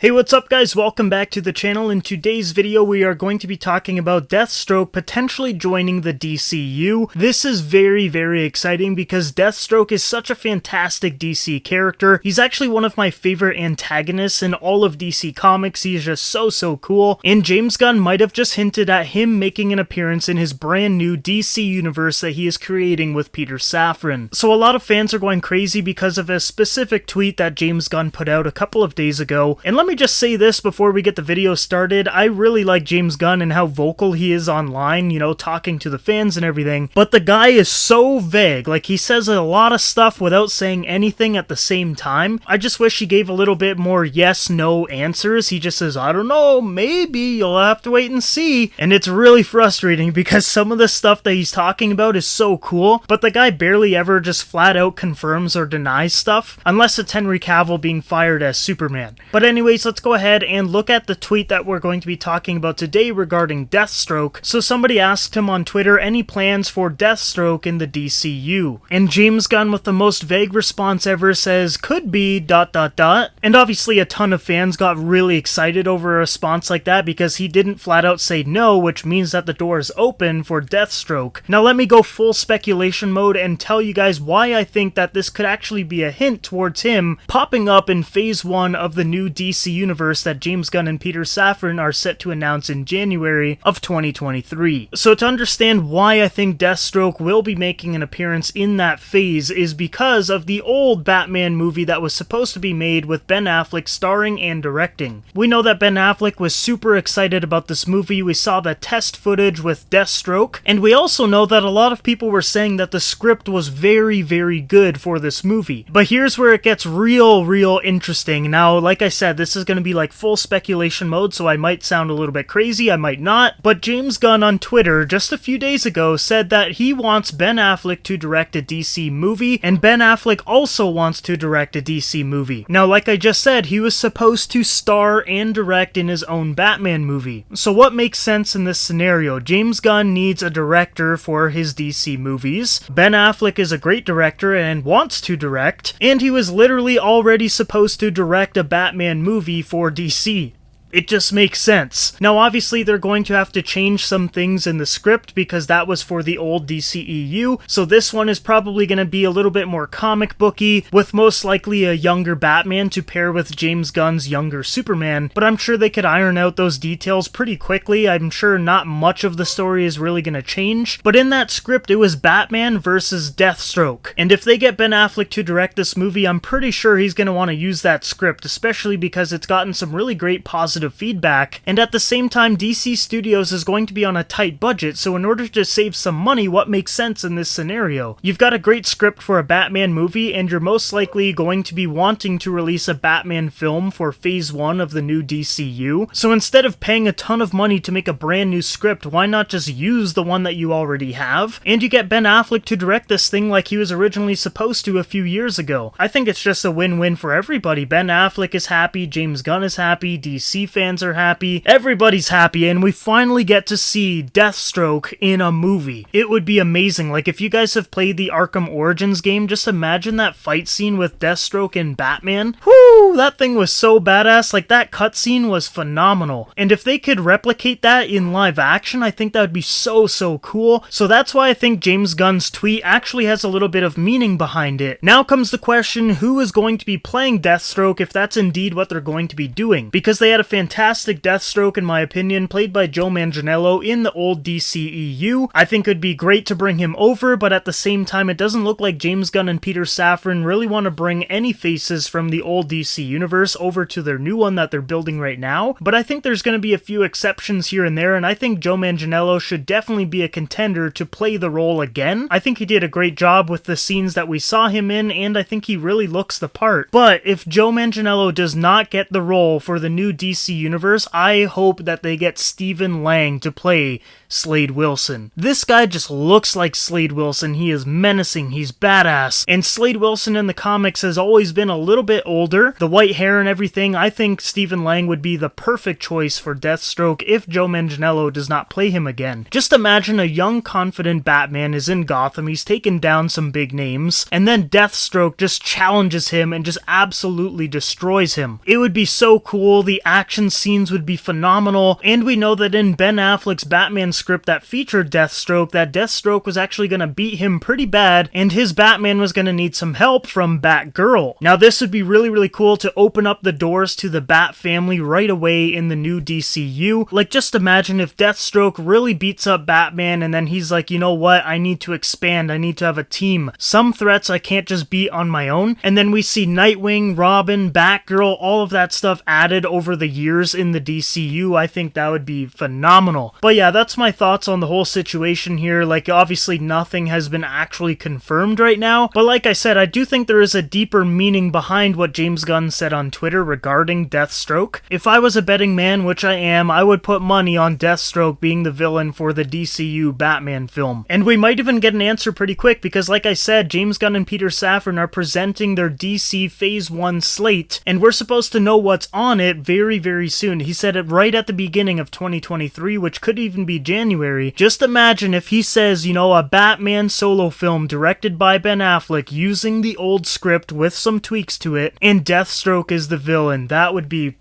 Hey, what's up guys? Welcome back to the channel. In today's video, we are going to be talking about Deathstroke potentially joining the DCU. This is very exciting because Deathstroke is such a fantastic DC character. He's actually one of my favorite antagonists in all of DC Comics. He is just so cool. And James Gunn might have just hinted at him making an appearance in his brand new DC universe that he is creating with Peter Safran. So a lot of fans are going crazy because of a specific tweet that James Gunn put out a couple of days ago. And let me just say this before we get the video started. I really like James Gunn and how vocal he is online, you know, talking to the fans and everything, but the guy is so vague. Like, he says a lot of stuff without saying anything at the same time. I just wish he gave a little bit more yes, no answers. He just says, I don't know, maybe, you'll have to wait and see. And it's really frustrating because some of the stuff that he's talking about is so cool, but the guy barely ever just flat out confirms or denies stuff, unless it's Henry Cavill being fired as Superman. But anyways, let's go ahead and look at the tweet that we're going to be talking about today regarding Deathstroke. So somebody asked him on Twitter any plans for Deathstroke in the DCU. And James Gunn, with the most vague response ever, says, could be ... And obviously a ton of fans got really excited over a response like that because he didn't flat out say no, which means that the door is open for Deathstroke. Now let me go full speculation mode and tell you guys why I think that this could actually be a hint towards him popping up in Phase 1 of the new DC universe that James Gunn and Peter Safran are set to announce in January of 2023. So to understand why I think Deathstroke will be making an appearance in that phase is because of the old Batman movie that was supposed to be made with Ben Affleck starring and directing. We know that Ben Affleck was super excited about this movie. We saw the test footage with Deathstroke, and we also know that a lot of people were saying that the script was very good for this movie. But here's where it gets real interesting. Now, like I said, this is going to be like full speculation mode, so I might sound a little bit crazy, I might not, but James Gunn on Twitter just a few days ago said that he wants Ben Affleck to direct a DC movie, and Ben Affleck also wants to direct a DC movie. Now, like I just said, he was supposed to star and direct in his own Batman movie. So what makes sense in this scenario? James Gunn needs a director for his DC movies. Ben Affleck is a great director and wants to direct, and he was literally already supposed to direct a Batman movie for DC. It just makes sense. Now obviously they're going to have to change some things in the script because that was for the old DCEU, so this one is probably going to be a little bit more comic booky, with most likely a younger Batman to pair with James Gunn's younger Superman, but I'm sure they could iron out those details pretty quickly. I'm sure not much of the story is really going to change, but in that script it was Batman versus Deathstroke, and if they get Ben Affleck to direct this movie, I'm pretty sure he's going to want to use that script, especially because it's gotten some really great positive feedback, and at the same time DC Studios is going to be on a tight budget, so in order to save some money, what makes sense in this scenario? You've got a great script for a Batman movie, and you're most likely going to be wanting to release a Batman film for Phase 1 of the new DCU, so instead of paying a ton of money to make a brand new script, why not just use the one that you already have? And you get Ben Affleck to direct this thing like he was originally supposed to a few years ago. I think it's just a win-win for everybody. Ben Affleck is happy, James Gunn is happy, DC fans are happy, everybody's happy, and we finally get to see Deathstroke in a movie. It would be amazing. Like, if you guys have played the Arkham Origins game, just imagine that fight scene with Deathstroke and Batman. Whoo, that thing was so badass. Like, that cutscene was phenomenal. And if they could replicate that in live action, I think that would be so cool. So that's why I think James Gunn's tweet actually has a little bit of meaning behind it. Now comes the question, who is going to be playing Deathstroke if that's indeed what they're going to be doing? Because they had a fantastic Deathstroke, in my opinion, played by Joe Manganiello in the old DCEU. I think it would be great to bring him over, but at the same time, it doesn't look like James Gunn and Peter Safran really want to bring any faces from the old DC universe over to their new one that they're building right now. But I think there's going to be a few exceptions here and there, and I think Joe Manganiello should definitely be a contender to play the role again. I think he did a great job with the scenes that we saw him in, and I think he really looks the part. But if Joe Manganiello does not get the role for the new DC DC Universe, I hope that they get Stephen Lang to play Slade Wilson. This guy just looks like Slade Wilson. He is menacing, he's badass, and Slade Wilson in the comics has always been a little bit older. The white hair and everything, I think Stephen Lang would be the perfect choice for Deathstroke if Joe Manganiello does not play him again. Just imagine a young, confident Batman is in Gotham, he's taken down some big names, and then Deathstroke just challenges him and just absolutely destroys him. It would be so cool, the action scenes would be phenomenal, and we know that in Ben Affleck's Batman script that featured Deathstroke, that Deathstroke was actually going to beat him pretty bad, and his Batman was going to need some help from Batgirl. Now this would be really cool to open up the doors to the Bat family right away in the new DCU. Like, just imagine if Deathstroke really beats up Batman and then he's like, you know what, I need to expand, I need to have a team. Some threats I can't just beat on my own. And then we see Nightwing, Robin, Batgirl, all of that stuff added over the years in the DCU. I think that would be phenomenal. But yeah, that's my thoughts on the whole situation here. Like, obviously nothing has been actually confirmed right now, but like I said, I do think there is a deeper meaning behind what James Gunn said on Twitter regarding Deathstroke. If I was a betting man, which I am, I would put money on Deathstroke being the villain for the DCU Batman film. And we might even get an answer pretty quick because, like I said, James Gunn and Peter Safran are presenting their DC Phase 1 slate, and we're supposed to know what's on it very soon. He said it right at the beginning of 2023, which could even be January. Just imagine if he says, you know, a Batman solo film directed by Ben Affleck using the old script with some tweaks to it, and Deathstroke is the villain. That would be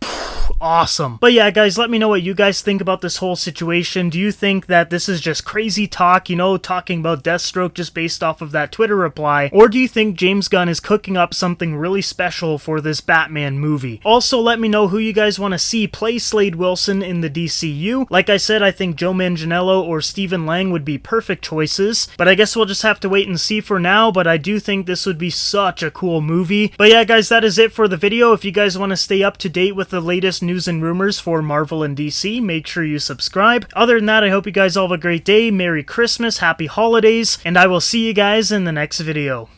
awesome. But yeah, guys, let me know what you guys think about this whole situation. Do you think that this is just crazy talk, you know, talking about Deathstroke just based off of that Twitter reply? Or do you think James Gunn is cooking up something really special for this Batman movie? Also, let me know who you guys want to see play Slade Wilson in the DCU. Like I said, I think Joe Manganiello or Stephen Lang would be perfect choices, but I guess we'll just have to wait and see for now, but I do think this would be such a cool movie. But yeah, guys, that is it for the video. If you guys want to stay up to date with the latest news and rumors for Marvel and DC, make sure you subscribe. Other than that, I hope you guys all have a great day, Merry Christmas, Happy Holidays, and I will see you guys in the next video.